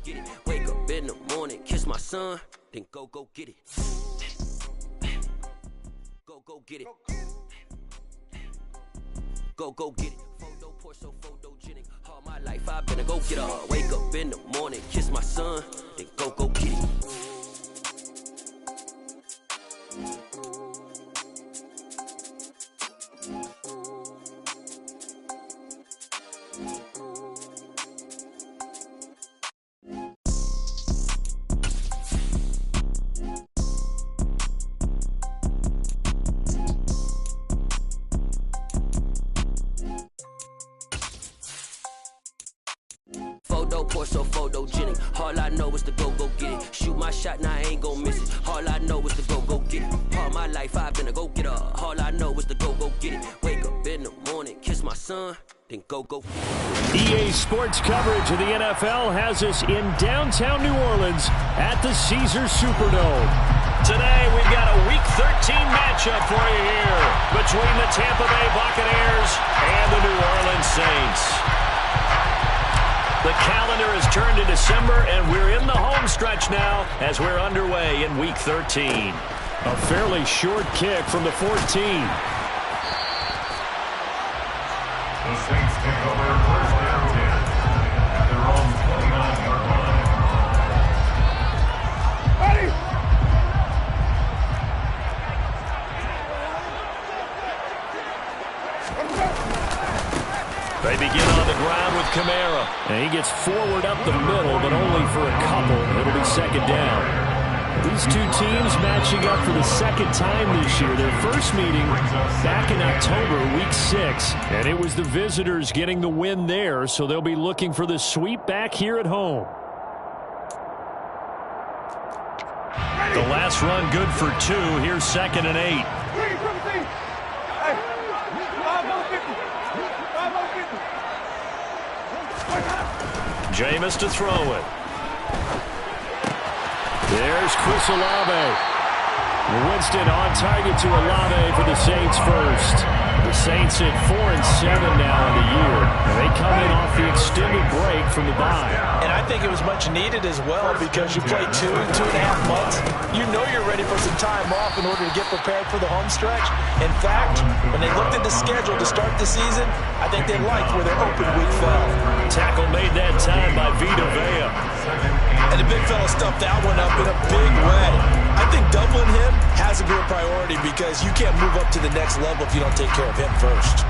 get it. Wake up in the morning, kiss my son, then go get it. Go get it. Go get it. Photo poor, so photogenic. All my life I've been a go get her. Wake up in the morning, kiss my son, then go get it. Photo poor, so photogenic. All I know is to go get it. Shoot my shot, now I ain't gon' miss it. All I know is to go get it. All my life I've been a go getter. All I know is to go get it. Wake up in the morning, kiss my son, then go get it. EA Sports coverage of the NFL has us in downtown New Orleans at the Caesars Superdome. Today we've got a Week 13 matchup for you here between the Tampa Bay Buccaneers and the New Orleans Saints. The calendar has turned to December, and we're in the home stretch now as we're underway in Week 13. A fairly short kick from the 14. The Saints take over first down 10 at their own 29-yard line. Ready? They begin on the ground with Kamara. And he gets forward up the middle, but only for a couple. It'll be second down. These two teams matching up for the second time this year. Their first meeting back in October, Week 6. And it was the visitors getting the win there, so they'll be looking for the sweep back here at home. The last run good for 2. Here's 2nd and 8. Jameis to throw it. There's Chris Olave. Winston on target to Olave for the Saints first. The Saints at 4-7 now in the year. And they come in off the extended break from the bye. And I think it was much needed as well because you played 2.5 months. You know you're ready for some time off in order to get prepared for the home stretch. In fact, when they looked at the schedule to start the season, I think they liked where their open week fell. Tackle made that time by Vita Vea. And the big fella stuffed that one up in a big way. I think doubling him has to be a priority because you can't move up to the next level if you don't take care of him first.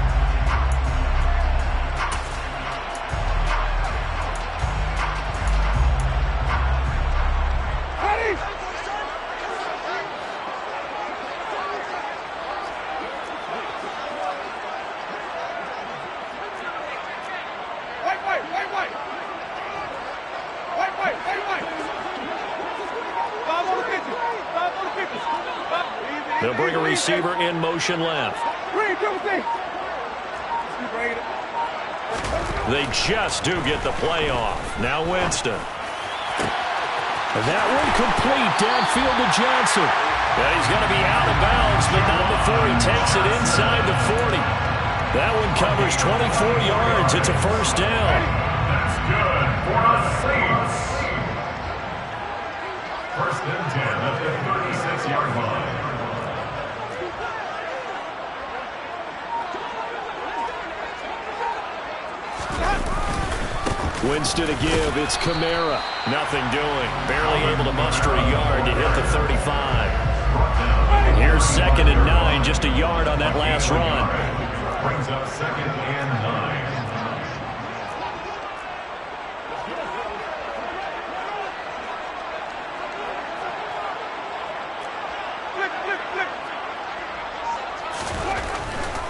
They'll bring a receiver in motion left. They just do get the play off. Now Winston. That one complete downfield to Johnson. And he's going to be out of bounds, but not before he takes it inside the 40. That one covers 24 yards. It's a first down. That's good for the Saints. First and 10 at the 36-yard line. Winston to give. It's Kamara. Nothing doing. Barely able to muster a yard to hit the 35. Here's 2nd and 9. Just a yard on that last run. Brings up 2nd and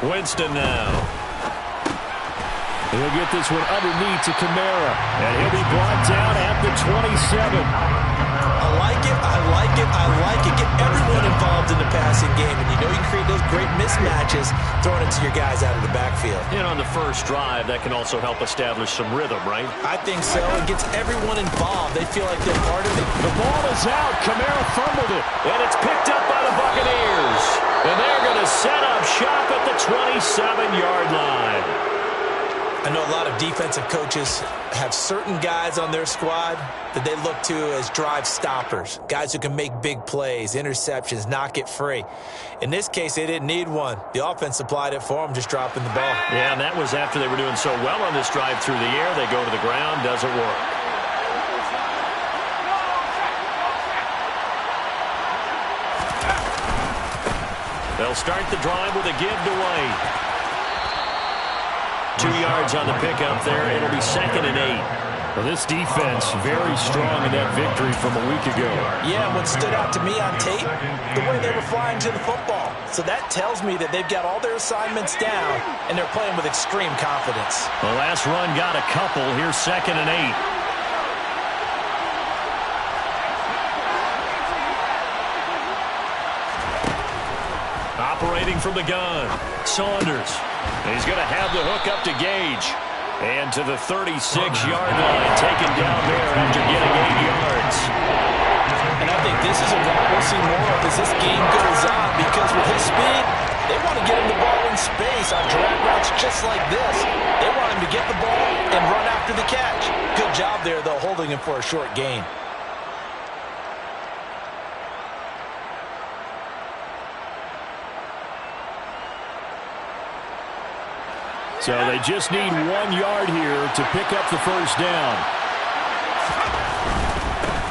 9. Winston now. He'll get this one underneath to Kamara, and he'll be brought down at the 27. I like it, I like it, I like it. Get everyone involved in the passing game, and you know you can create those great mismatches throwing it to your guys out of the backfield. And on the first drive, that can also help establish some rhythm, right? I think so. It gets everyone involved. They feel like they're part of it. The ball is out. Kamara fumbled it, and it's picked up by the Buccaneers. And they're going to set up shop at the 27-yard line. I know a lot of defensive coaches have certain guys on their squad that they look to as drive stoppers, guys who can make big plays, interceptions, knock it free. In this case, they didn't need one. The offense supplied it for them, just dropping the ball. Yeah, and that was after they were doing so well on this drive through the air. They go to the ground, doesn't work. They'll start the drive with a give to White. 2 yards on the pickup there. It'll be 2nd and 8. Well, this defense very strong in that victory from a week ago. Yeah, what stood out to me on tape, the way they were flying to the football. So that tells me that they've got all their assignments down, and they're playing with extreme confidence. The last run got a couple. Here's 2nd and 8. Operating from the gun, Saunders. He's going to have the hook up to Gage. And to the 36-yard line, taken down there after getting 8 yards. And I think this is a guy we'll see more of as this game goes on, because with his speed, they want to get him the ball in space on drag routes just like this. They want him to get the ball and run after the catch. Good job there, though, holding him for a short gain. So they just need 1 yard here to pick up the first down.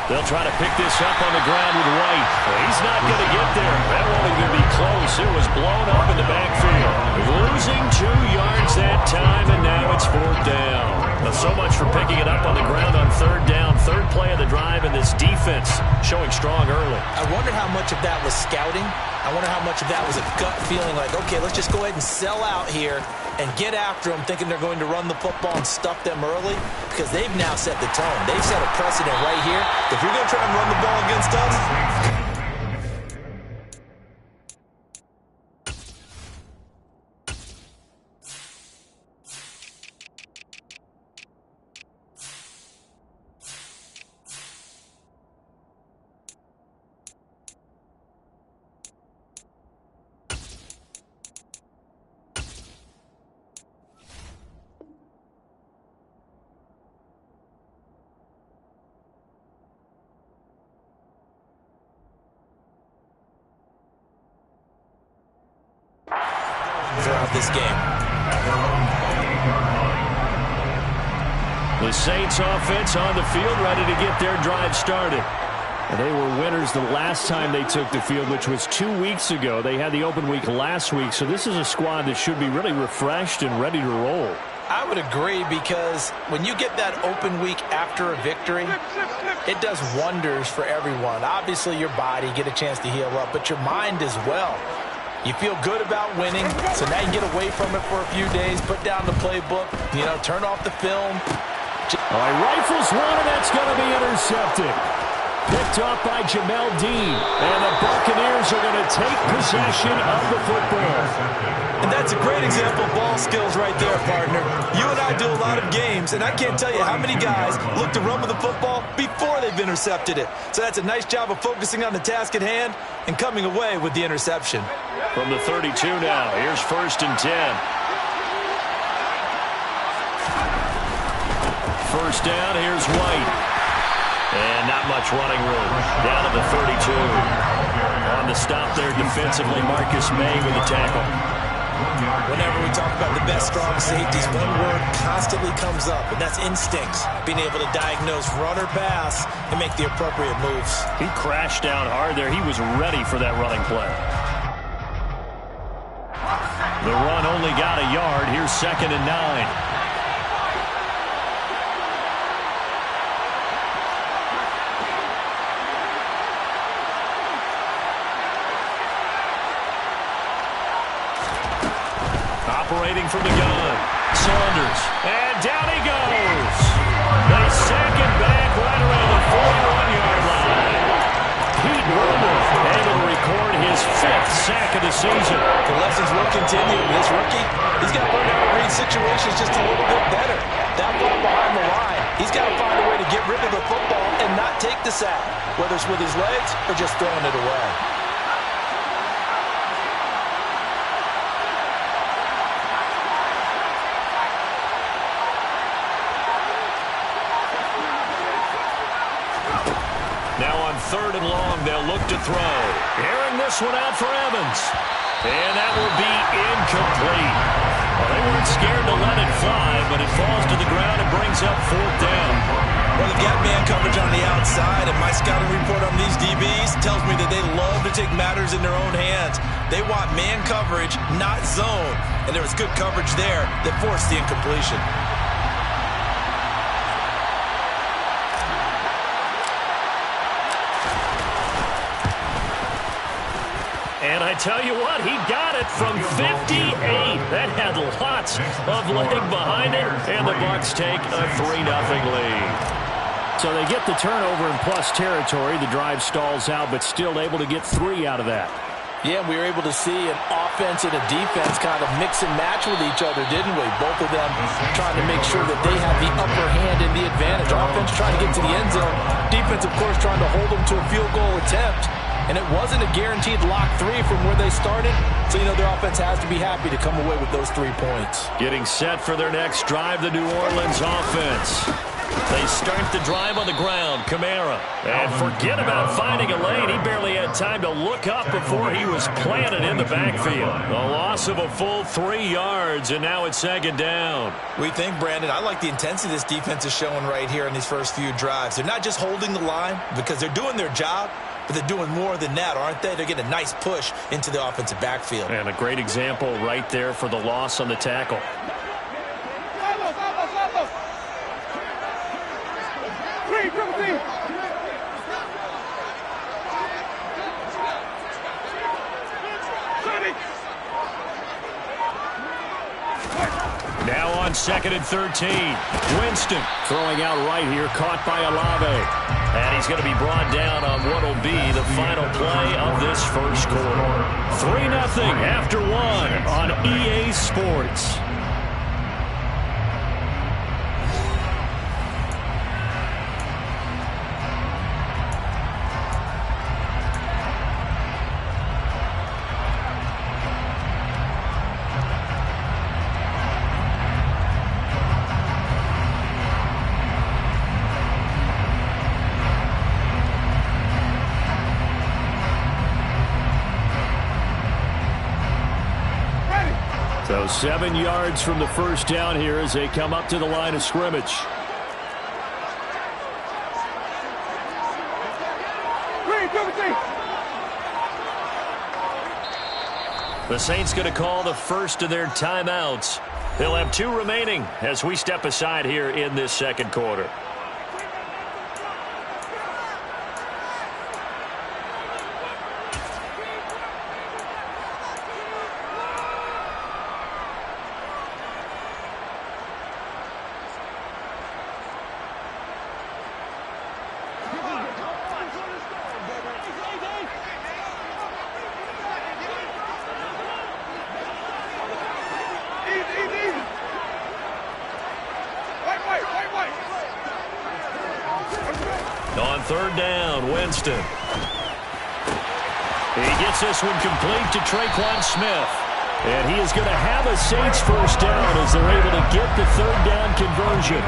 They'll try to pick this up on the ground with White. He's not going to get there. That won't even be close. It was blown up in the backfield. Losing 2 yards that time, and now it's 4th down. Now, so much for picking it up on the ground on 3rd down. 3rd play of the drive, and this defense showing strong early. I wonder how much of that was scouting. I wonder how much of that was a gut feeling like, okay, let's just go ahead and sell out here and get after them, thinking they're going to run the football and stuff them early, because they've now set the tone. They've set a precedent right here. If you're going to try and run the ball against us, throughout this game. The Saints offense on the field, ready to get their drive started. And they were winners the last time they took the field, which was 2 weeks ago. They had the open week last week, so this is a squad that should be really refreshed and ready to roll. I would agree, because when you get that open week after a victory, it does wonders for everyone. Obviously, your body, get a chance to heal up, but your mind as well. You feel good about winning, so now you can get away from it for a few days, put down the playbook, turn off the film. All right, rifles one, and that's going to be intercepted. Picked off by Jamel Dean, and the Buccaneers are going to take possession of the football. And that's a great example of ball skills right there, partner. You and I do a lot of games, and I can't tell you how many guys look to run with the football before they've intercepted it. So that's a nice job of focusing on the task at hand and coming away with the interception. From the 32 now, here's 1st and 10. 1st down, here's White. And not much running room. Down to the 32. On the stop there defensively, Marcus May with the tackle. Whenever we talk about the best strong safeties, one word constantly comes up, and that's instincts. Being able to diagnose run or pass and make the appropriate moves. He crashed down hard there. He was ready for that running play. The run only got a yard. Here's 2nd and 9. Operating from the gun, Saunders, and down he goes. They sack him back right around the 41-yard line. Pete Werner able to record his 5th sack of the season. The lessons will continue. This rookie, he's got to learn how to read situations just a little bit better. That ball behind the line, he's got to find a way to get rid of the football and not take the sack, whether it's with his legs or just throwing it away. Now on 3rd and long, they'll look to throw. Airing this one out for Evans. And that will be incomplete. Well, they weren't scared to let it fly, but it falls to the ground and brings up 4th down. Well, they've got man coverage on the outside, and my scouting report on these DBs tells me that they love to take matters in their own hands. They want man coverage, not zone. And there was good coverage there that forced the incompletion. And I tell you what, he got it from 58. That had lots of leg behind it, and the Bucs take a 3-0 lead. So they get the turnover in plus territory. The drive stalls out, but still able to get 3 out of that. Yeah, we were able to see an offense and a defense kind of mix and match with each other, didn't we? Both of them trying to make sure that they have the upper hand and the advantage. Offense trying to get to the end zone. Defense, of course, trying to hold them to a field goal attempt. And it wasn't a guaranteed lock 3 from where they started. So, you know, their offense has to be happy to come away with those 3 points. Getting set for their next drive, the New Orleans offense. They start the drive on the ground. Kamara. And forget about finding a lane. He barely had time to look up before he was planted in the backfield. A loss of a full 3 yards, and now it's 2nd down. We think, Brandon, I like the intensity this defense is showing right here in these first few drives. They're not just holding the line because they're doing their job, but they're doing more than that, aren't they? They're getting a nice push into the offensive backfield. And a great example right there for the loss on the tackle. Now on 2nd and 13. Winston Throwing out right here, caught by Olave. And he's going to be brought down on what will be the final play of this first quarter. 3-0 after 1 on EA Sports. So 7 yards from the first down here as they come up to the line of scrimmage. The Saints going to call the first of their timeouts. They'll have 2 remaining as we step aside here in this second quarter. On 3rd down, Winston. He gets this one complete to Traquan Smith. And he is going to have a Saints first down as they're able to get the 3rd down conversion.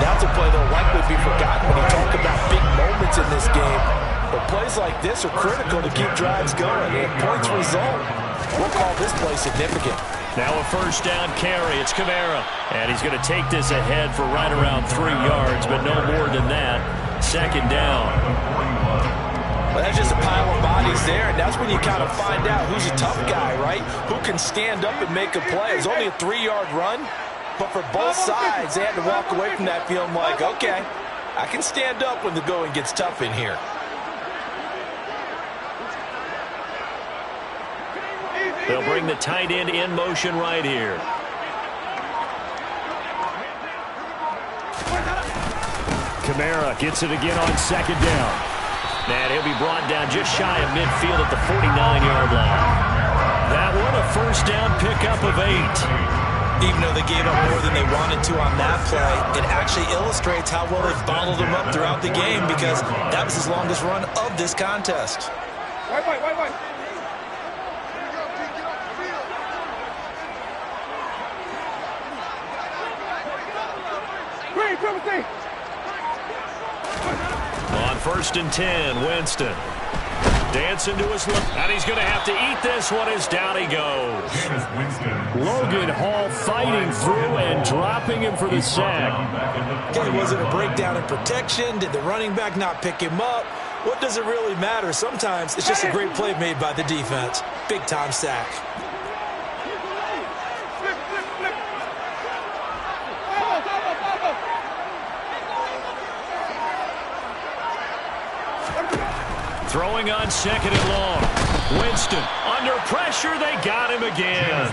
That's a play that will likely be forgotten when you talk about big moments in this game. But plays like this are critical to keep drives going. And points result, we'll call this play significant. Now a first down carry. It's Kamara. And he's going to take this ahead for right around 3 yards, but no more than that. 2nd down. Well, that's just a pile of bodies there, and that's when you kind of find out who's a tough guy, right? Who can stand up and make a play. It's only a 3-yard run, but for both sides, they had to walk away from that feeling like, okay, I can stand up when the going gets tough in here. They'll bring the tight end in motion right here. Kamara gets it again on 2nd down. And he'll be brought down just shy of midfield at the 49-yard line. That one a first down pickup of 8. Even though they gave up more than they wanted to on that play, it actually illustrates how well they've bottled them up throughout the game because that was his longest run of this contest. White. On 1st and 10, Winston. Dancing to his left, and he's going to have to eat this one as down he goes. Logan Hall fighting through and dropping him for the sack. Okay, was it a breakdown in protection? Did the running back not pick him up? What does it really matter? Sometimes it's just a great play made by the defense. Big-time sack. Throwing on 2nd and long. Winston under pressure. They got him again.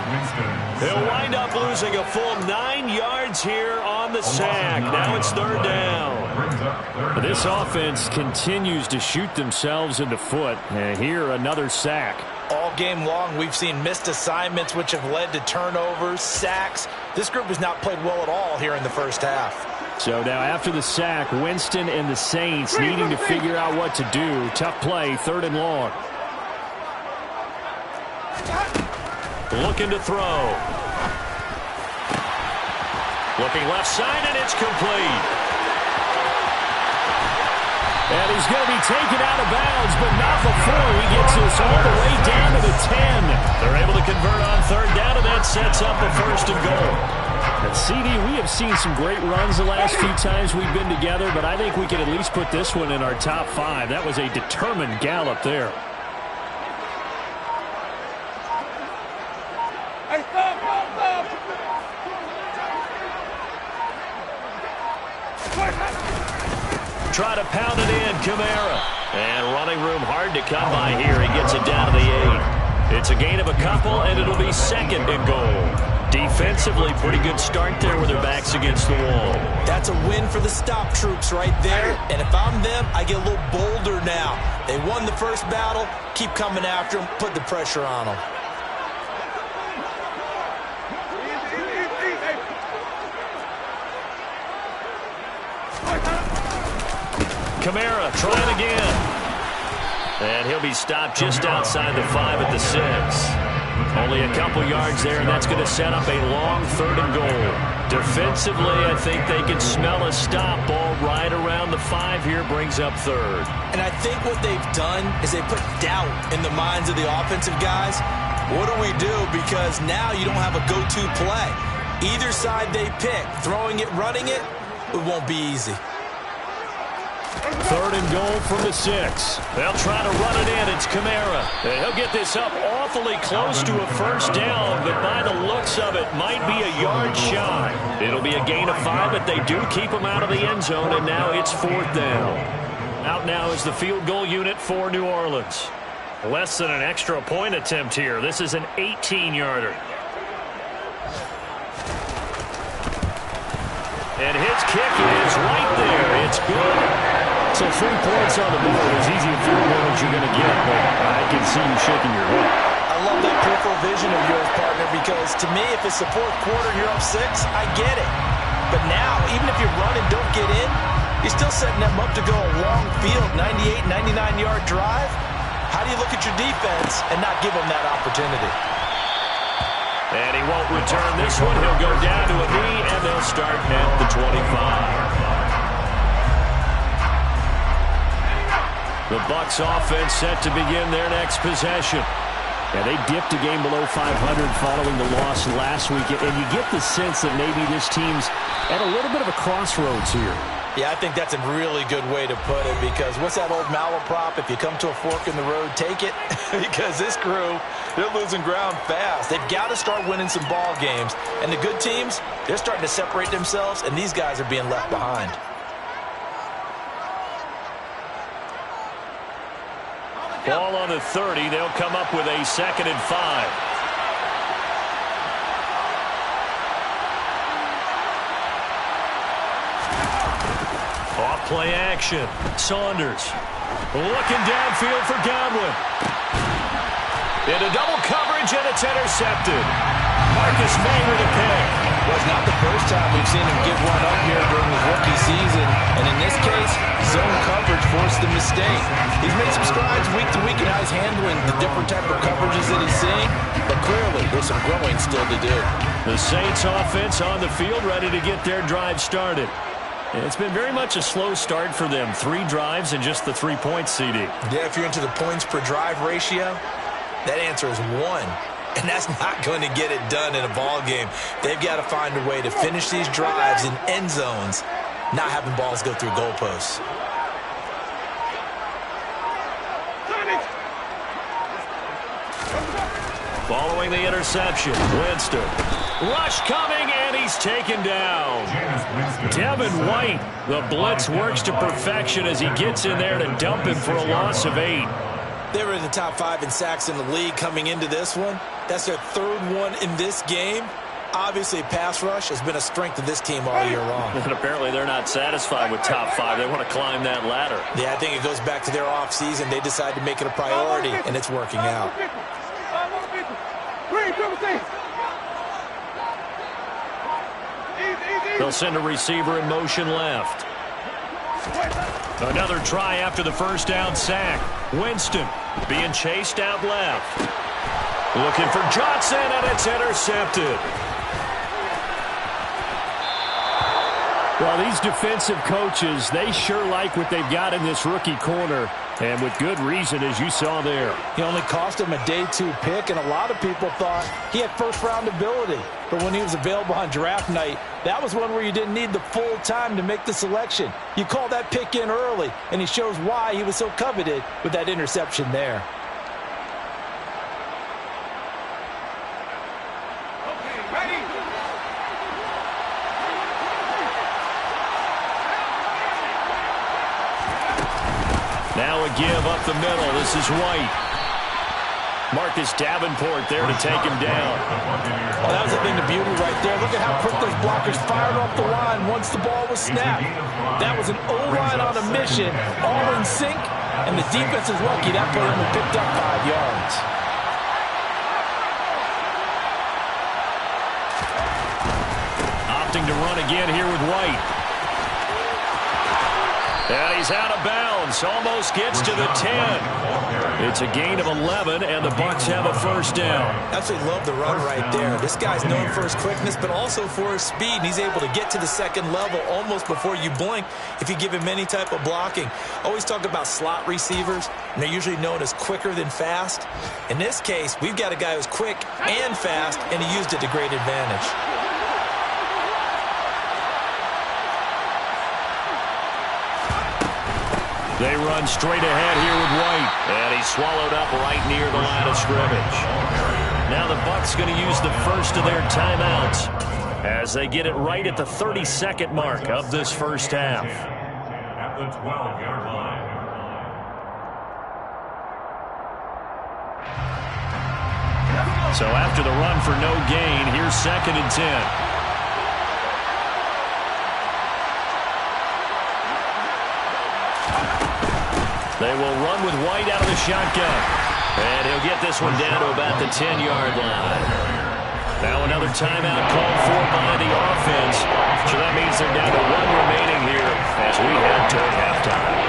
He'll wind up losing a full 9 yards here on the sack. Now it's 3rd down. This offense continues to shoot themselves in the foot. And here another sack. All game long, we've seen missed assignments which have led to turnovers, sacks. This group has not played well at all here in the first half. So now after the sack, Winston and the Saints needing to figure out what to do. Tough play, 3rd and long. Looking to throw. Looking left side, and it's complete. And he's going to be taken out of bounds, but not before he gets this all the way down to the 10. They're able to convert on 3rd down, and that sets up a 1st and goal. And CD, we have seen some great runs the last few times we've been together, but I think we can at least put this one in our top 5. That was a determined gallop there. Try to pound it in, Kamara. And running room hard to come by here. He gets it down to the 8. It's a gain of a couple, and it'll be 2nd and goal. Defensively, pretty good start there with their backs against the wall. That's a win for the stop troops right there. And if I'm them, I get a little bolder now. They won the first battle. Keep coming after them. Put the pressure on them. Kamara trying again. And he'll be stopped just outside the 5 at the 6. Only a couple yards there, and that's going to set up a long 3rd and goal. Defensively, I think they can smell a stop. Ball right around the 5 here brings up 3rd. And I think what they've done is they put doubt in the minds of the offensive guys. What do we do? Because now you don't have a go-to play. Either side they pick, throwing it, running it, it won't be easy. 3rd and goal from the 6. They'll try to run it in. It's Kamara. And he'll get this up awfully close to a 1st down, but by the looks of it, might be a yard shy. It'll be a gain of 5, but they do keep him out of the end zone, and now it's 4th down. Out now is the field goal unit for New Orleans. Less than an extra point attempt here. This is an 18-yarder. And his kick is right there. It's good. So 3 points on the board, as easy a field goal as you're going to get, but I can see you shaking your head. I love that peripheral vision of yours, partner, because to me, if it's the 4th quarter, you're up 6, I get it. But now, even if you run and don't get in, you're still setting them up to go a long field, 98, 99-yard drive. How do you look at your defense and not give them that opportunity? And he won't return this one. He'll go down to a knee, and they'll start at the 25. The Bucs offense set to begin their next possession. Yeah, they dipped a game below 500 following the loss last week, and you get the sense that maybe this team's at a little bit of a crossroads here. Yeah, I think that's a really good way to put it, because what's that old malaprop? If you come to a fork in the road, take it. Because this crew, they're losing ground fast. They've got to start winning some ball games. And the good teams, they're starting to separate themselves, and these guys are being left behind. Ball on the 30. They'll come up with a 2nd and 5. Off play action. Saunders looking downfield for Godwin. Into double coverage, and it's intercepted. Marcus May with a pick. Well, it's not the first time we've seen him give one up here during his rookie season. And in this case, zone coverage forced the mistake. He's made some strides week to week in how he's handling the different type of coverages that he's seeing. But clearly, there's some growing still to do. The Saints offense on the field, ready to get their drive started. It's been very much a slow start for them. 3 drives and just the 3 points, CD. Yeah, if you're into the points per drive ratio, that answer is 1. And that's not going to get it done in a ball game. They've got to find a way to finish these drives in end zones, not having balls go through goalposts. Following the interception, Winston. Rush coming, and he's taken down. Devin White, the blitz works to perfection as he gets in there to dump him for a loss of 8. They were in the top 5 in sacks in the league coming into this one. That's their 3rd one in this game. Obviously, pass rush has been a strength of this team all year long. And apparently they're not satisfied with top 5. They want to climb that ladder. Yeah, I think it goes back to their offseason. They decided to make it a priority, and it's working out. They'll send a receiver in motion left. Another try after the first down sack. Winston being chased out left. Looking for Johnson, and it's intercepted. Well, these defensive coaches, they sure like what they've got in this rookie corner, and with good reason, as you saw there. He only cost him a day 2 pick, and a lot of people thought he had first-round ability. But when he was available on draft night, that was one where you didn't need the full time to make the selection. You call that pick in early, and he shows why he was so coveted with that interception there. Now a give up the middle. This is White. Marcus Davenport there to take him down. Well, that was a thing of beauty right there. Look at how quick those blockers fired off the line once the ball was snapped. That was an O-line on a mission, all in sync, and the defense is lucky that play only picked up 5 yards. Opting to run again here with White. And he's out of bounds. Almost gets to the 10. It's a gain of 11, and the Bucs have a first down. Absolutely love the run right there. This guy's known for his quickness, but also for his speed. And he's able to get to the second level almost before you blink if you give him any type of blocking. Always talk about slot receivers, and they're usually known as quicker than fast. In this case, we've got a guy who's quick and fast, and he used it to great advantage. They run straight ahead here with White. And he's swallowed up right near the line of scrimmage. Now the Bucs going to use the first of their timeouts as they get it right at the 32nd mark of this first half. At the 12-yard line. So after the run for no gain, here's 2nd and 10. They will run with White out of the shotgun. And he'll get this one down to about the 10-yard line. Now another timeout called for by the offense. So that means they're down to 1 remaining here as we head toward halftime.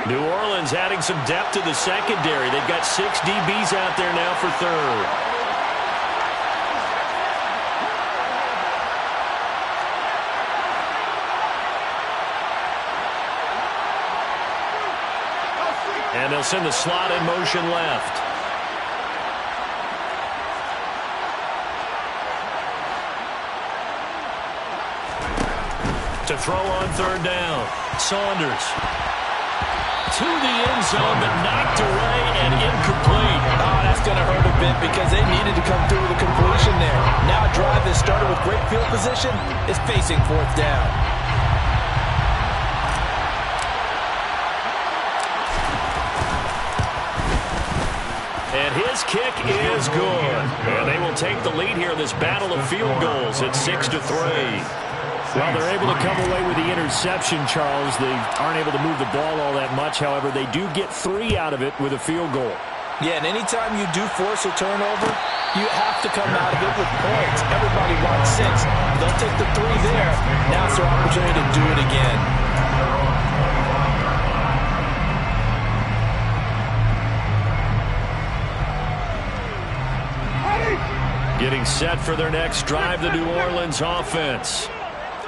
New Orleans adding some depth to the secondary. They've got 6 DBs out there now for 3rd. And they'll send the slot in motion left. To throw on 3rd down, Saunders. To the end zone, but knocked away and incomplete. Oh, that's going to hurt a bit because they needed to come through with a completion there. Now a drive that started with great field position is facing 4th down. And his kick is good. And they will take the lead here in this battle of field goals at 6-3. Well, they're able to come away with the interception, Charles. They aren't able to move the ball all that much. However, they do get 3 out of it with a field goal. Yeah, and anytime you do force a turnover, you have to come out of it with points. Everybody wants 6. They'll take the 3 there. Now it's their opportunity to do it again. Getting set for their next drive, the New Orleans offense.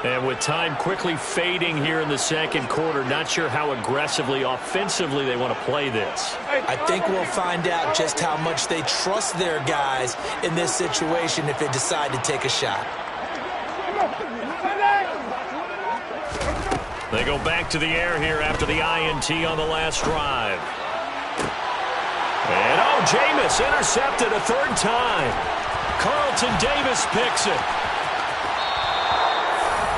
And with time quickly fading here in the second quarter, not sure how aggressively, offensively they want to play this. I think we'll find out just how much they trust their guys in this situation if they decide to take a shot. They go back to the air here after the INT on the last drive. And Jameis intercepted a third time. Carlton Davis picks it.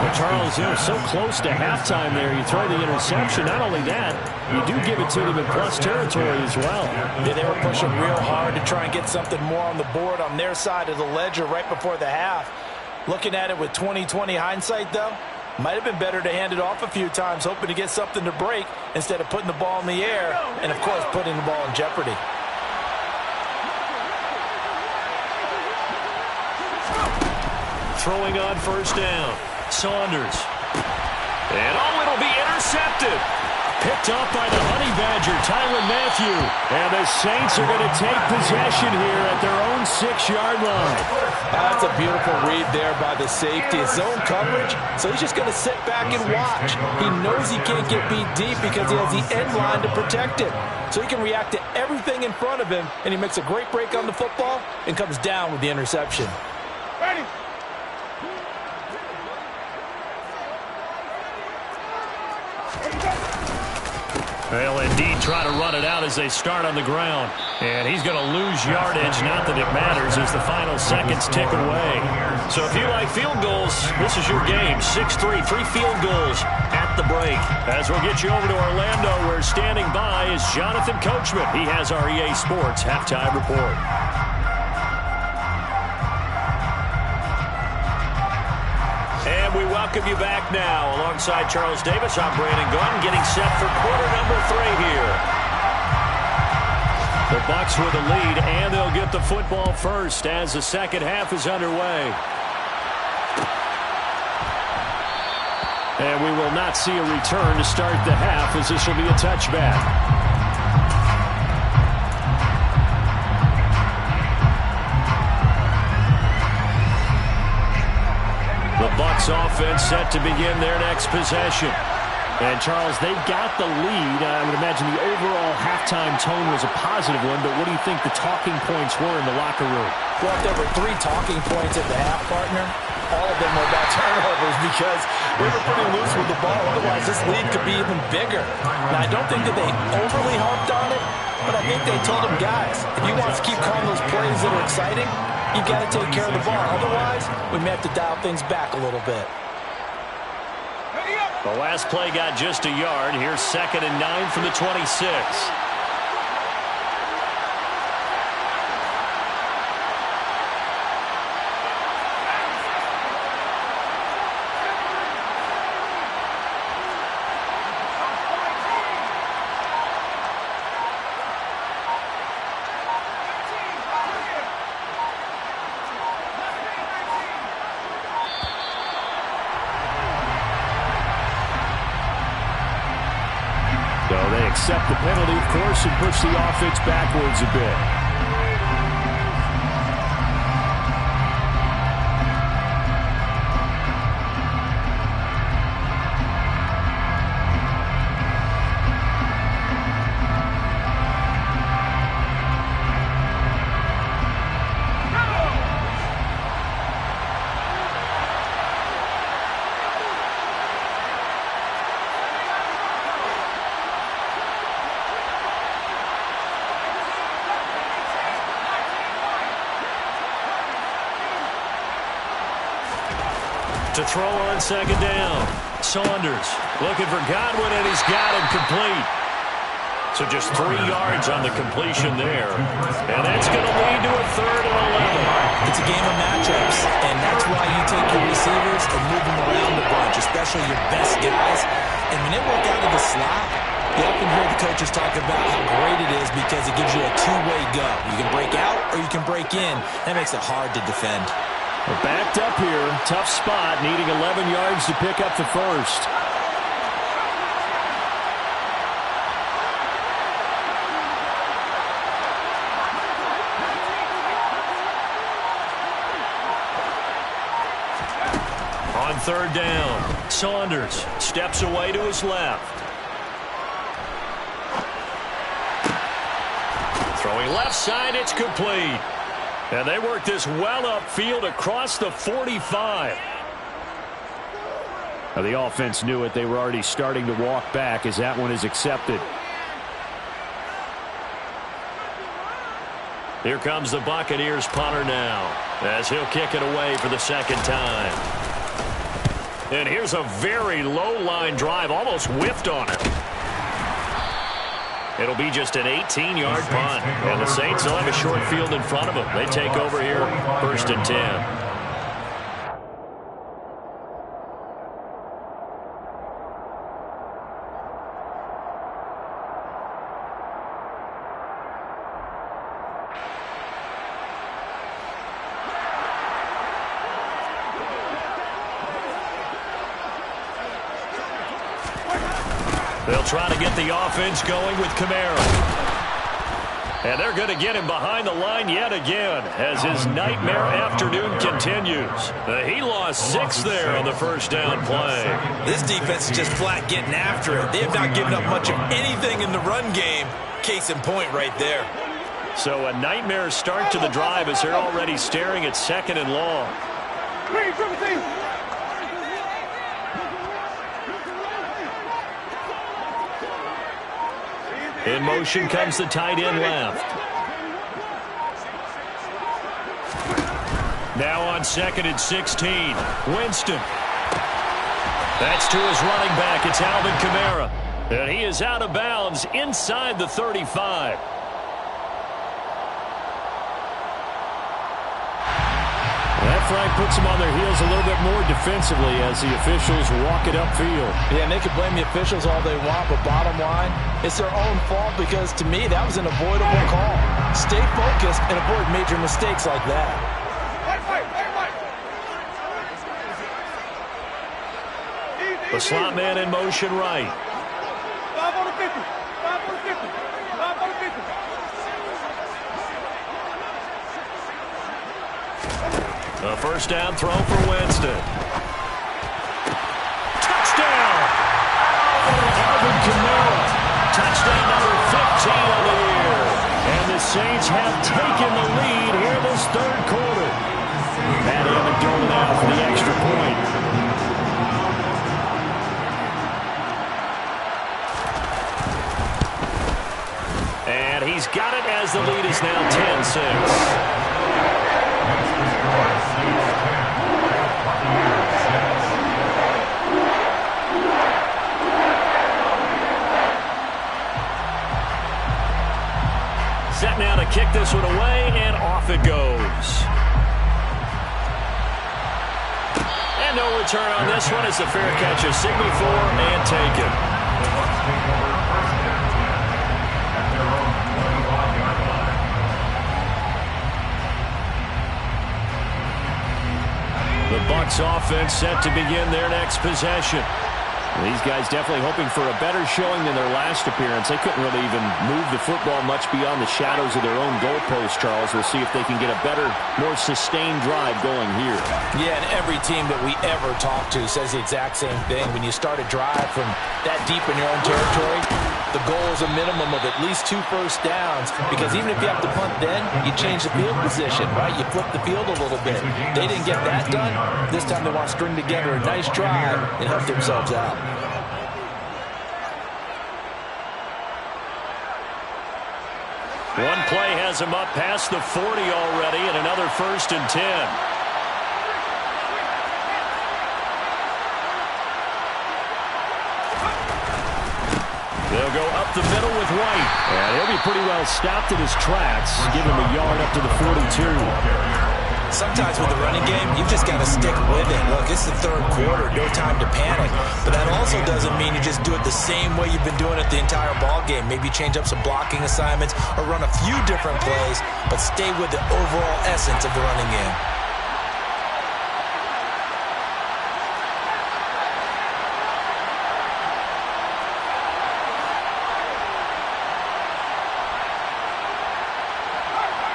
Well, Charles, so close to halftime there. You throw the interception. Not only that, you do give it to them in plus territory as well. Yeah, they were pushing real hard to try and get something more on the board on their side of the ledger right before the half. Looking at it with 20/20 hindsight, though, might have been better to hand it off a few times, hoping to get something to break instead of putting the ball in the air and, of course, putting the ball in jeopardy. Throwing on first down. Saunders. And it'll be intercepted. Picked off by the Honey Badger, Tyrann Mathieu. And the Saints are going to take possession here at their own 6-yard line. That's a beautiful read there by the safety. It's zone coverage, so he's just going to sit back and watch. He knows he can't get beat deep because he has the end line to protect him. So he can react to everything in front of him, and he makes a great break on the football and comes down with the interception. Ready. They'll indeed try to run it out as they start on the ground. And he's going to lose yardage. Not that it matters as the final seconds tick away. So if you like field goals, this is your game. 6-3, 3 field goals at the break. As we'll get you over to Orlando, where standing by is Jonathan Coachman. He has our EA Sports Halftime Report. And we welcome you back now. Alongside Charles Davis, I'm Brandon Gunn, getting set for quarter number 3 here. The Bucs with the lead, and they'll get the football first as the second half is underway. And we will not see a return to start the half, as this will be a touchback. The Bucs offense set to begin their next possession. And, Charles, they've got the lead. I would imagine the overall halftime tone was a positive one, but what do you think the talking points were in the locker room? Well, if there were 3 talking points at the half, partner, all of them were about turnovers because we were pretty loose with the ball. Otherwise, this lead could be even bigger. Now, I don't think that they overly harped on it, but I think they told them, guys, if you want to keep calling those plays that are exciting, you've got to take care of the ball. Otherwise, we may have to dial things back a little bit. The last play got just a yard. Here's 2nd and 9 from the 26. Accept the penalty, of course, and push the offense backwards a bit. To throw on 2nd down. Saunders looking for Godwin, and he's got him complete. So just 3 yards on the completion there. And that's going to lead to a 3rd and 11. It's a game of matchups, and that's why you take your receivers and move them around a bunch, especially your best guys. And when they work out of the slot, you often hear the coaches talk about how great it is because it gives you a 2-way go. You can break out or you can break in. That makes it hard to defend. We're backed up here. Tough spot, needing 11 yards to pick up the first. third down. Saunders steps away to his left. Throwing left side, it's complete. And they work this well upfield across the 45. Now the offense knew it. They were already starting to walk back as that one is accepted. Here comes the Buccaneers punter now as he'll kick it away for the second time. And here's a very low line drive, almost whiffed on it. It'll be just an 18-yard punt. And the Saints will have a short field in front of them. They take over here, 1st and 10. They'll try to get the offense going with Kamara. And they're going to get him behind the line yet again as his nightmare afternoon continues. He lost 6 there on the first down play. This defense is just flat getting after it. They have not given up much of anything in the run game. Case in point right there. So a nightmare start to the drive as they're already staring at 2nd and long. In motion comes the tight end left. Now on 2nd and 16. Winston. That's to his running back. It's Alvin Kamara. And he is out of bounds inside the 35. That flag puts them on their heels a little bit more defensively as the officials walk it upfield. Yeah, and they can blame the officials all they want, but bottom line, it's their own fault because, to me, that was an avoidable call. Stay focused and avoid major mistakes like that. The slot man in motion right. A first down throw for Winston. Touchdown! Alvin Kamara. Touchdown number 15 on the year. And the Saints have taken the lead here this third quarter. Matt Amendola out for the extra point. And he's got it as the lead is now 10-6. Set now to kick this one away, and off it goes. And no return on this one as the fair catch is signaled for and taken. The Bucs offense set to begin their next possession. These guys definitely hoping for a better showing than their last appearance. They couldn't really even move the football much beyond the shadows of their own goalpost, Charles. We'll see if they can get a better, more sustained drive going here. Yeah, and every team that we ever talk to says the exact same thing. When you start a drive from that deep in your own territory, the goal is a minimum of at least 2 first downs, because even if you have to punt then, you change the field position, right? You flip the field a little bit. They didn't get that done. This time they want to string together a nice drive and help themselves out. One play has him up past the 40 already, and another 1st and 10. They'll go up the middle with White. And he'll be pretty well stopped in his tracks. Give him a yard up to the 42. Sometimes with the running game, you've just got to stick with it. Look, it's the third quarter, no time to panic. But that also doesn't mean you just do it the same way you've been doing it the entire ball game. Maybe change up some blocking assignments or run a few different plays, but stay with the overall essence of the running game.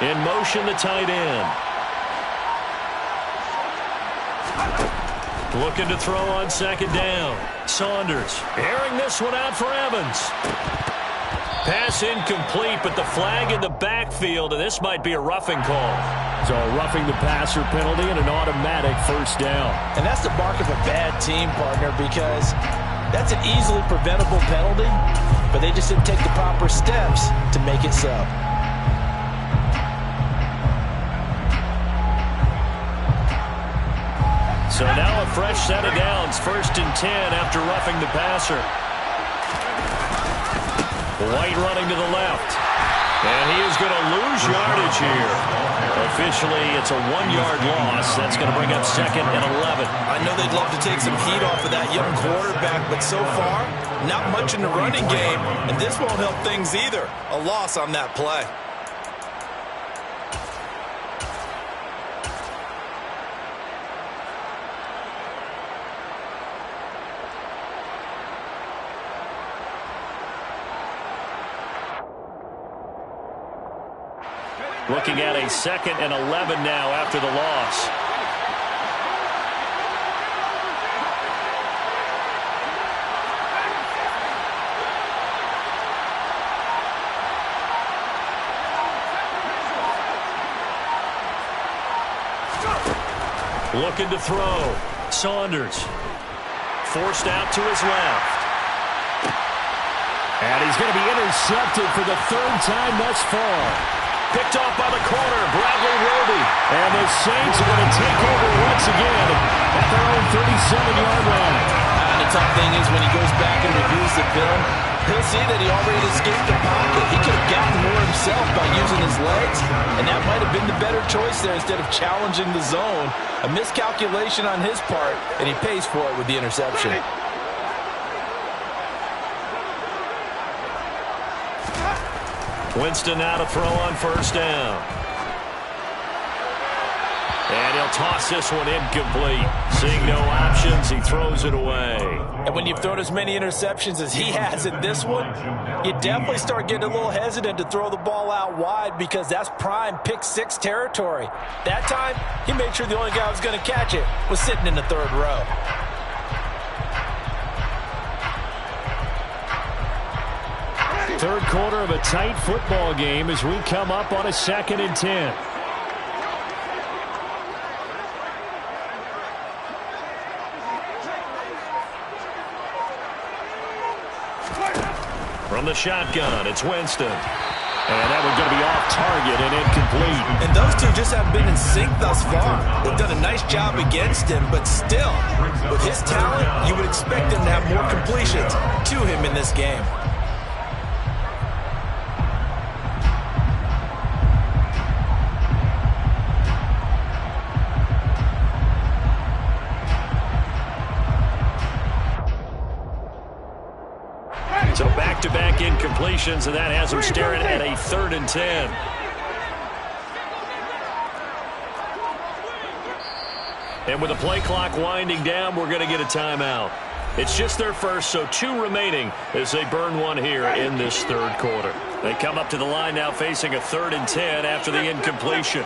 In motion, the tight end. Looking to throw on second down. Saunders airing this one out for Evans. Pass incomplete, but the flag in the backfield, and this might be a roughing call. So a roughing the passer penalty and an automatic first down. And that's the mark of a bad team, partner, because that's an easily preventable penalty, but they just didn't take the proper steps to make it so. So now a fresh set of downs, 1st and 10 after roughing the passer. White running to the left. And he is going to lose yardage here. Officially, it's a 1-yard loss. That's going to bring up 2nd and 11. I know they'd love to take some heat off of that young quarterback, but so far, not much in the running game, and this won't help things either. A loss on that play. Looking at a 2nd and 11 now after the loss. Looking to throw. Saunders. Forced out to his left. And he's going to be intercepted for the 3rd time thus far. Picked off by the corner, Bradley Roby. And the Saints are going to take over once again at their own 37-yard line. And the tough thing is when he goes back and reviews the film, he'll see that he already escaped the pocket. He could have gotten more himself by using his legs, and that might have been the better choice there instead of challenging the zone. A miscalculation on his part, and he pays for it with the interception. Winston now to throw on 1st down. And he'll toss this one incomplete. Seeing no options, he throws it away. And when you've thrown as many interceptions as he has in this one, you definitely start getting a little hesitant to throw the ball out wide because that's prime pick 6 territory. That time, he made sure the only guy who was going to catch it was sitting in the 3rd row. Third quarter of a tight football game as we come up on a 2nd and 10. From the shotgun, it's Winston. And that one's going to be off target and incomplete. And those two just haven't been in sync thus far. They've done a nice job against him, but still, with his talent, you would expect him to have more completions to him in this game. So back-to-back incompletions, and that has him staring at a 3rd and 10. And with the play clock winding down, we're going to get a timeout. It's just their first, so 2 remaining as they burn one here in this 3rd quarter. They come up to the line now facing a 3rd and 10 after the incompletion.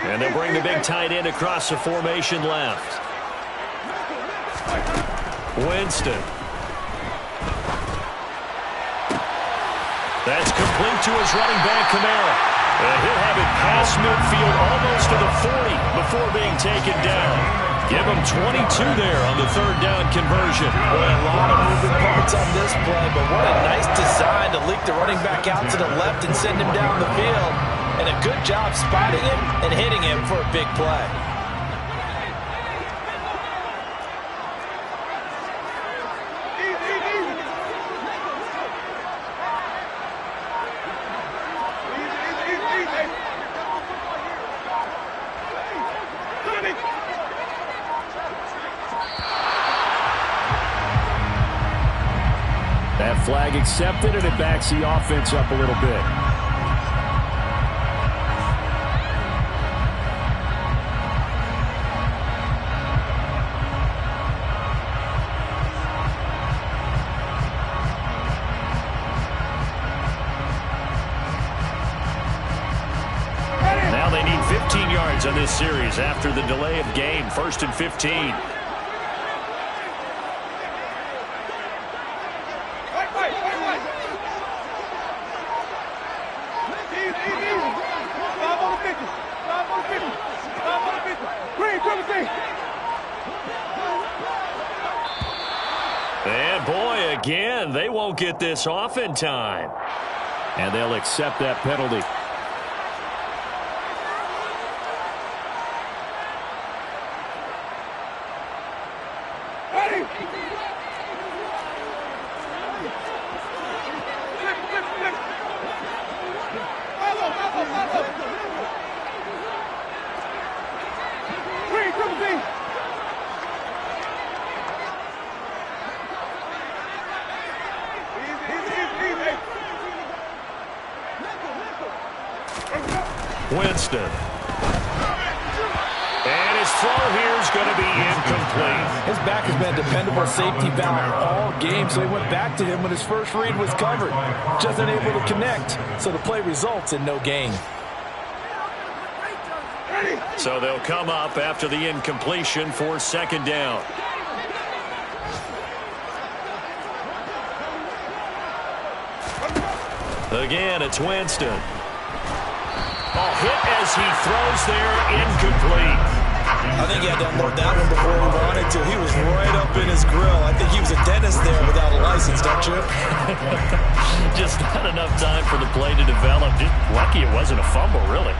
And they'll bring the big tight end across the formation left. Winston. That's complete to his running back, Kamara. And he'll have it past midfield almost to the 40 before being taken down. Give him 22 there on the 3rd down conversion. Boy, a lot of moving parts on this play, but what a nice design to leak the running back out to the left and send him down the field. And a good job spotting him and hitting him for a big play. That flag accepted, and it backs the offense up a little bit. downs on this series after the delay of game. 1st and 15. And boy, again, they won't get this off in time. And they'll accept that penalty. Winston. And his throw here is going to be incomplete. His back has been a dependable safety valve all game, so he went back to him when his first read was covered. Just unable to connect, so the play results in no gain. So they'll come up after the incompletion for 2nd down. Again, it's Winston. Hit as he throws there, incomplete. I think he had to unload that one before he wanted to. He was right up in his grill. I think he was a dentist there without a license, don't you? Just not enough time for the play to develop. Just lucky it wasn't a fumble, really.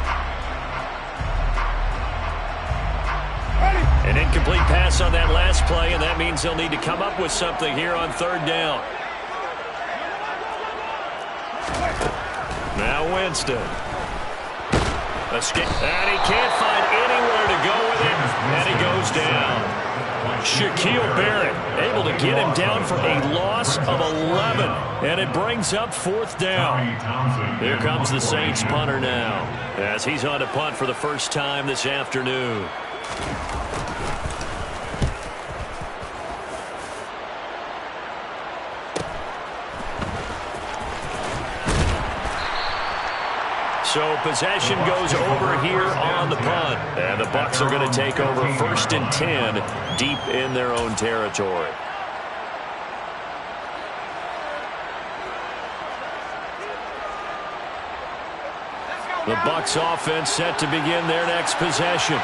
An incomplete pass on that last play, and that means they'll need to come up with something here on 3rd down. Now Winston. Escape. And he can't find anywhere to go with it, and he goes down. Shaquille Barrett able to get him down for a loss of 11, and it brings up 4th down. Here comes the Saints punter now, as he's on to punt for the first time this afternoon. So possession goes over here on the punt. And the Bucs are going to take over 1st and 10 deep in their own territory. The Bucs offense set to begin their next possession.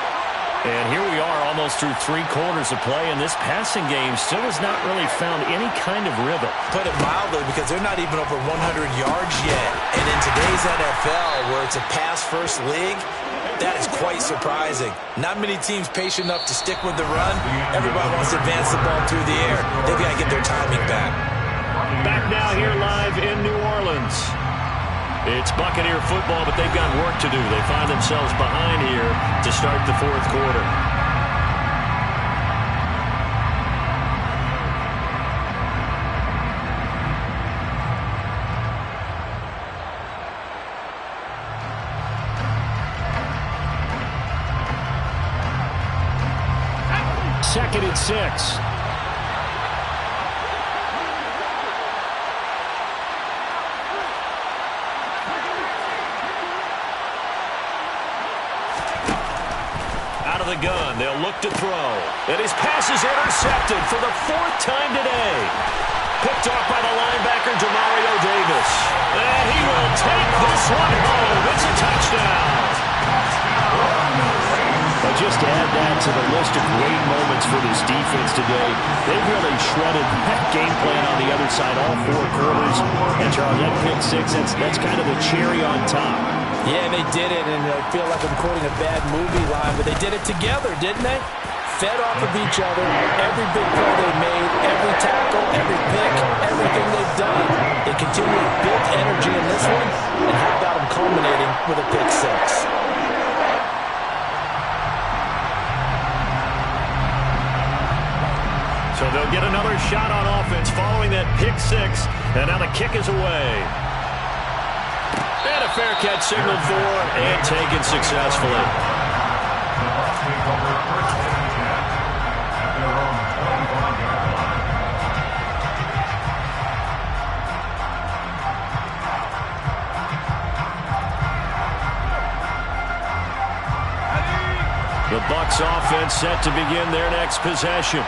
And here we are almost through 3 quarters of play, and this passing game still has not really found any kind of rhythm. Put it mildly, because they're not even over 100 yards yet. And in today's NFL, where it's a pass-first league, that is quite surprising. Not many teams patient enough to stick with the run. Everybody wants to advance the ball through the air. They've got to get their timing back. Back now here live in New Orleans. It's Buccaneer football, but they've got work to do. They find themselves behind here to start the 4th quarter. Second and 6. The gun. They'll look to throw. And his pass is intercepted for the 4th time today. Picked off by the linebacker, Demario Davis. And he will take this one home. It's a touchdown. But just to add that to the list of great moments for this defense today, they really shredded that game plan on the other side all 4 quarters. And Charles, that pick 6, that's kind of the cherry on top. Yeah, they did it, and I feel like I'm quoting a bad movie line, but they did it together, didn't they? Fed off of each other, every big play they made, every tackle, every pick, everything they've done. They continually built energy in this one, and how about them culminating with a pick 6? So they'll get another shot on offense following that pick 6, and now the kick is away. And a fair catch signaled for and taken successfully. offense set to begin their next possession.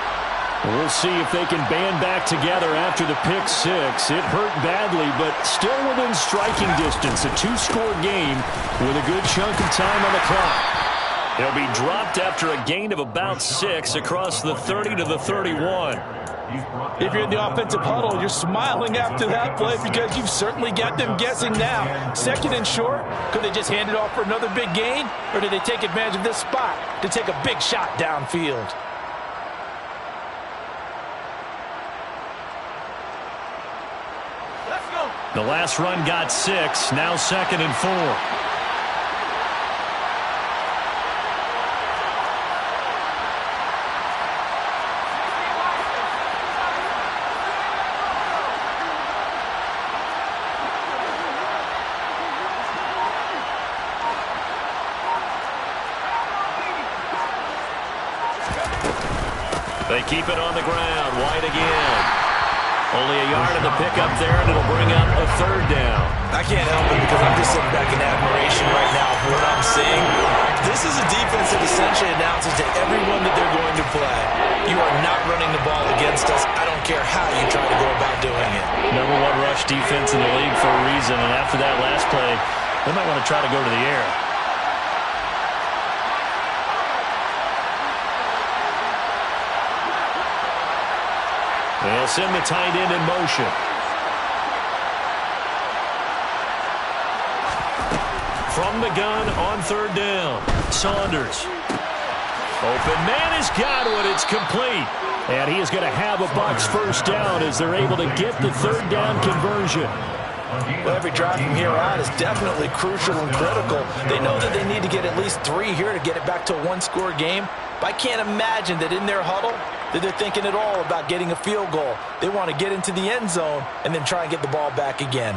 We'll see if they can band back together after the pick six. It hurt badly, but still within striking distance. A two-score game with a good chunk of time on the clock. He'll be dropped after a gain of about 6 across the 30 to the 31. If you're in the offensive huddle, you're smiling after that play because you've certainly got them guessing now. Second and short, could they just hand it off for another big gain? Or did they take advantage of this spot to take a big shot downfield? The last run got 6, now 2nd and 4. They keep it on the ground, White again. Only a yard of the pickup there, and it'll bring up a 3rd down. I can't help it because I'm just sitting back in admiration right now for what I'm seeing. This is a defense that essentially announces to everyone that they're going to play, you are not running the ball against us. I don't care how you try to go about doing it. Number 1 rush defense in the league for a reason, and after that last play, they might want to try to go to the air. They'll send the tight end in motion. From the gun on 3rd down, Saunders. Open man has got one. It's complete. And he is going to have a Bucs 1st down as they're able to get the 3rd down conversion. Well, every drive from here on is definitely crucial and critical. They know that they need to get at least 3 here to get it back to a one-score game. But I can't imagine that in their huddle that they're thinking at all about getting a field goal. They want to get into the end zone and then try and get the ball back again.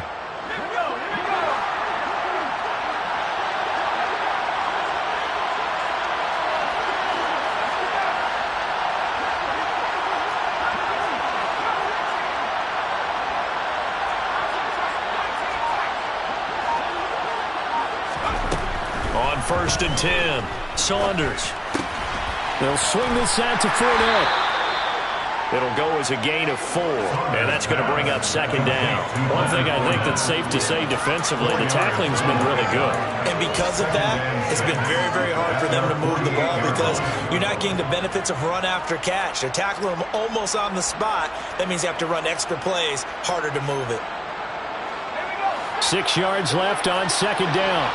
On 1st and 10, Saunders. They'll swing this out to Fournette. It'll go as a gain of 4, and that's going to bring up 2nd down. One thing I think that's safe to say defensively, the tackling's been really good. And because of that, it's been very, very hard for them to move the ball because you're not getting the benefits of run after catch. They're tackling them almost on the spot. That means you have to run extra plays, harder to move it. 6 yards left on 2nd down.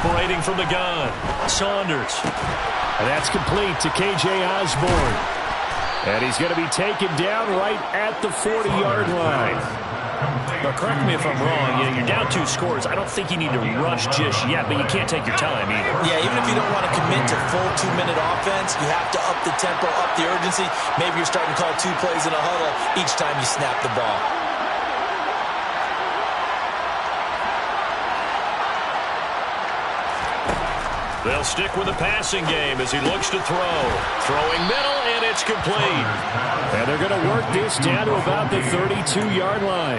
Operating from the gun, Saunders. And that's complete to K.J. Osborne. And he's going to be taken down right at the 40-yard line. Now, correct me if I'm wrong. You're down 2 scores. I don't think you need to rush just yet, but you can't take your time either. Yeah, even if you don't want to commit to full 2-minute offense, you have to up the tempo, up the urgency. Maybe you're starting to call 2 plays in a huddle each time you snap the ball. They'll stick with the passing game as he looks to throw. Throwing middle, and it's complete. And they're going to work this down to about the 32-yard line.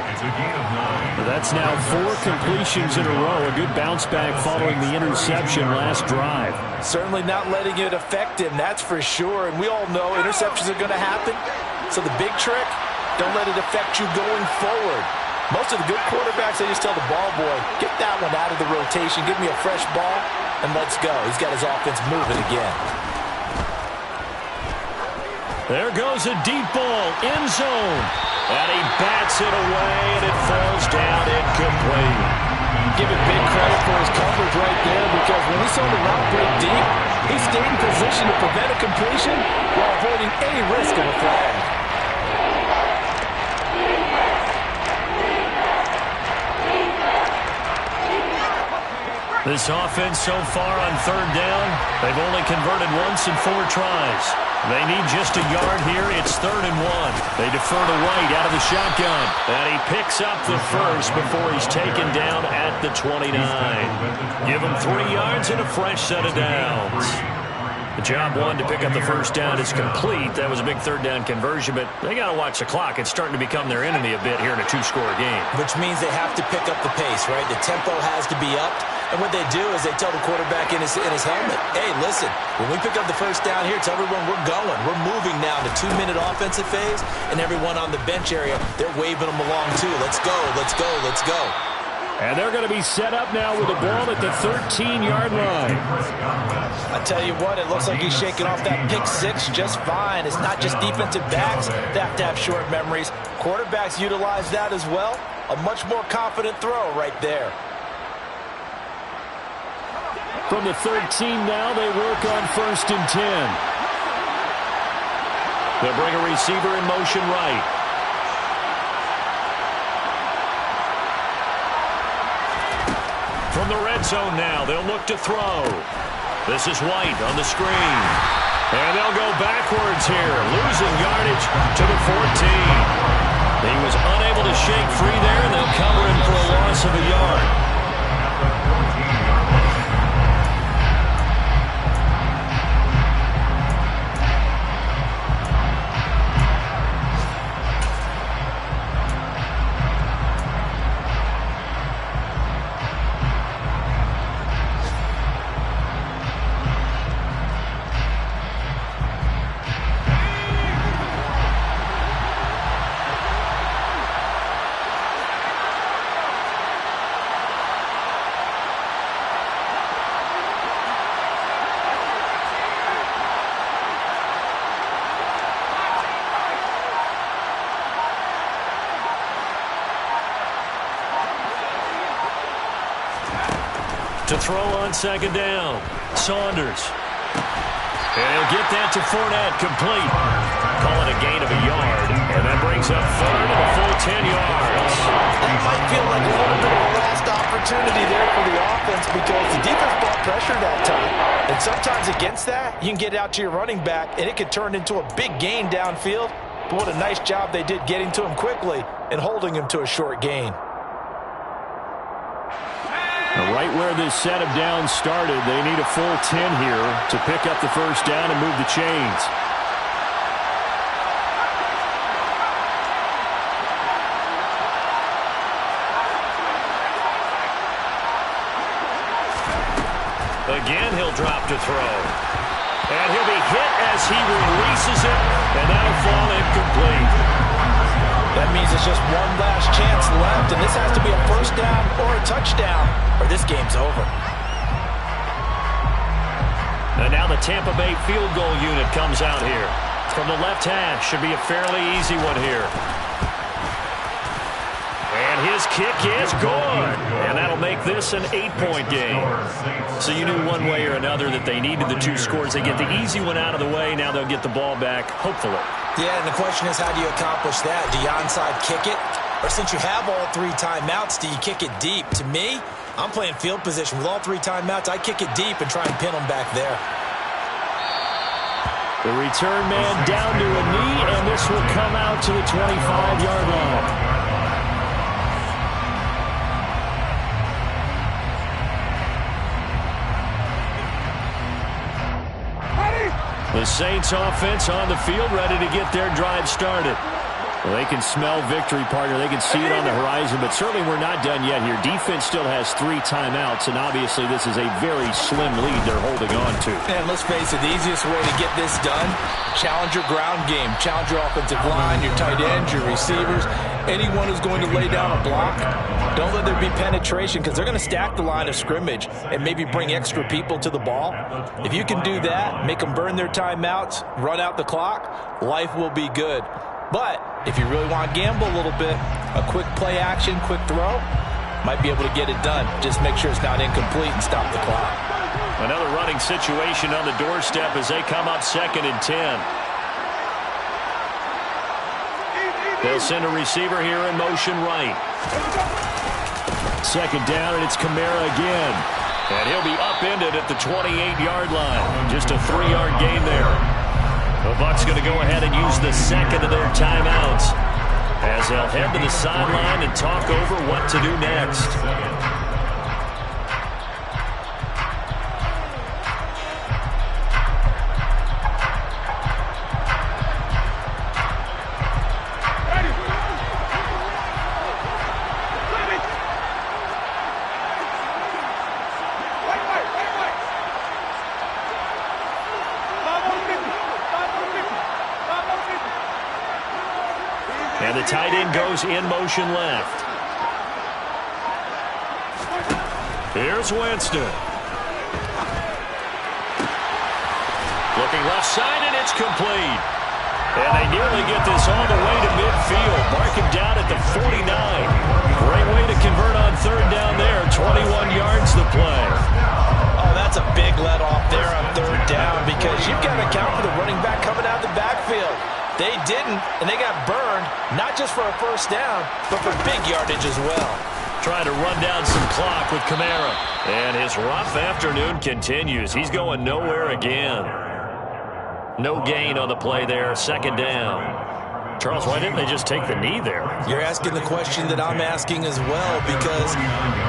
That's now 4 completions in a row. A good bounce back following the interception last drive. Certainly not letting it affect him, that's for sure. And we all know interceptions are going to happen. So the big trick, don't let it affect you going forward. Most of the good quarterbacks, they just tell the ball boy, get that one out of the rotation, give me a fresh ball, and let's go. He's got his offense moving again. There goes a deep ball, end zone. And he bats it away, and it falls down incomplete. Give it big credit for his coverage right there because when he saw the route break deep, he stayed in position to prevent a completion while avoiding any risk of a flag. This offense so far on 3rd down, they've only converted once in 4 tries. They need just a yard here. It's 3rd and 1. They defer to White out of the shotgun. And he picks up the first before he's taken down at the 29. Give him 3 yards and a fresh set of downs. The job one to pick up the first down is complete. That was a big third down conversion, but they got to watch the clock. It's starting to become their enemy a bit here in a two-score game. Which means they have to pick up the pace, right? The tempo has to be upped. And what they do is they tell the quarterback in his helmet, hey, listen, when we pick up the first down here, tell everyone we're going. We're moving now to 2-minute offensive phase, and everyone on the bench area, they're waving them along too. Let's go, let's go, let's go. And they're going to be set up now with the ball at the 13-yard line. I tell you what, it looks like he's shaking off that pick six just fine. It's not just defensive backs that have to have short memories. Quarterbacks utilize that as well. A much more confident throw right there. From the 13 now, they work on 1st and 10. They'll bring a receiver in motion right. From the red zone now, they'll look to throw. This is White on the screen. And they'll go backwards here, losing yardage to the 14. He was unable to shake free there, and they'll cover him for a loss of a yard. To throw on 2nd down, Saunders. And he'll get that to Fournette, complete. Call it a gain of a yard, and that brings up 3rd and a full 10 yards. That might feel like a little bit of a lost opportunity there for the offense because the defense brought pressure that time. And sometimes against that, you can get out to your running back, and it could turn into a big gain downfield. But what a nice job they did getting to him quickly and holding him to a short gain. Right where this set of downs started, they need a full 10 here to pick up the first down and move the chains. Again, he'll drop to throw. And he'll be hit as he releases it, and that'll fall incomplete. That means it's just one last chance left, and this has to be a first down or a touchdown, or this game's over. And now the Tampa Bay field goal unit comes out here. From the left hash, should be a fairly easy one here. And his kick is good. And that'll make this an 8-point game. So you knew one way or another that they needed the 2 scores. They get the easy one out of the way. Now they'll get the ball back, hopefully. Yeah, and the question is, how do you accomplish that? Do you onside kick it? Or since you have all 3 timeouts, do you kick it deep? To me, I'm playing field position. With all 3 timeouts, I kick it deep and try and pin them back there. The return man down to a knee, and this will come out to the 25-yard line. The Saints offense on the field, ready to get their drive started. Well, they can smell victory, partner. They can see it on the horizon, but certainly we're not done yet here. Defense still has 3 timeouts, and obviously this is a very slim lead they're holding on to. And let's face it, the easiest way to get this done, challenge your ground game. Challenge your offensive line, your tight ends, your receivers, anyone who's going to lay down a block. Don't let there be penetration because they're going to stack the line of scrimmage and maybe bring extra people to the ball. If you can do that, make them burn their timeouts, run out the clock, life will be good. But if you really want to gamble a little bit, a quick play action, quick throw, might be able to get it done. Just make sure it's not incomplete and stop the clock. Another running situation on the doorstep as they come up 2nd and 10. They'll send a receiver here in motion right. 2nd down, and it's Kamara again. And he'll be upended at the 28-yard line. Just a 3-yard gain there. The Bucs going to go ahead and use the 2nd of their timeouts as they'll head to the sideline and talk over what to do next. tight end goes in motion left. Here's Winston. Looking left side, and it's complete. And they nearly get this all the way to midfield. Mark him down at the 49. Great way to convert on third down there. 21 yards the play. Oh, that's a big let off there on third down because you've got to account for the running back coming out of the backfield. They didn't, and they got burned, not just for a first down, but for big yardage as well. Trying to run down some clock with Kamara. And his rough afternoon continues. He's going nowhere again. No gain on the play there. Second down. Charles, why didn't they just take the knee there? You're asking the question that I'm asking as well because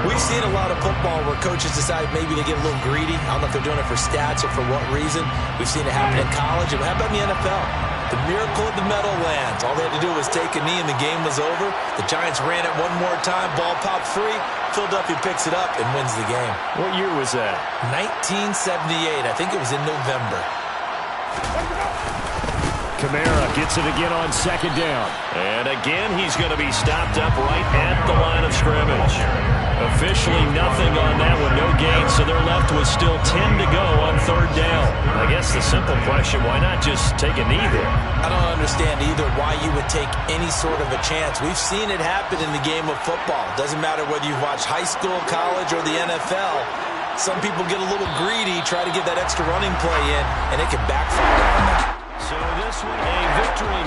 we've seen a lot of football where coaches decide maybe they get a little greedy. I don't know if they're doing it for stats or for what reason. We've seen it happen in college. And how about in the NFL? The miracle of the Meadowlands. All they had to do was take a knee and the game was over. The Giants ran it one more time. Ball popped free. Philadelphia picks it up and wins the game. What year was that? 1978. I think it was in November. Kamara gets it again on second down. And again, he's going to be stopped up right at the line of scrimmage. Officially nothing on that one, no gain, so they're left with still 10 to go on third down. I guess the simple question, why not just take a knee there? I don't understand either why you would take any sort of a chance. We've seen it happen in the game of football. Doesn't matter whether you've watched high school, college, or the NFL. Some people get a little greedy, try to get that extra running play in, and it can backfire on them. So this one, a victory here.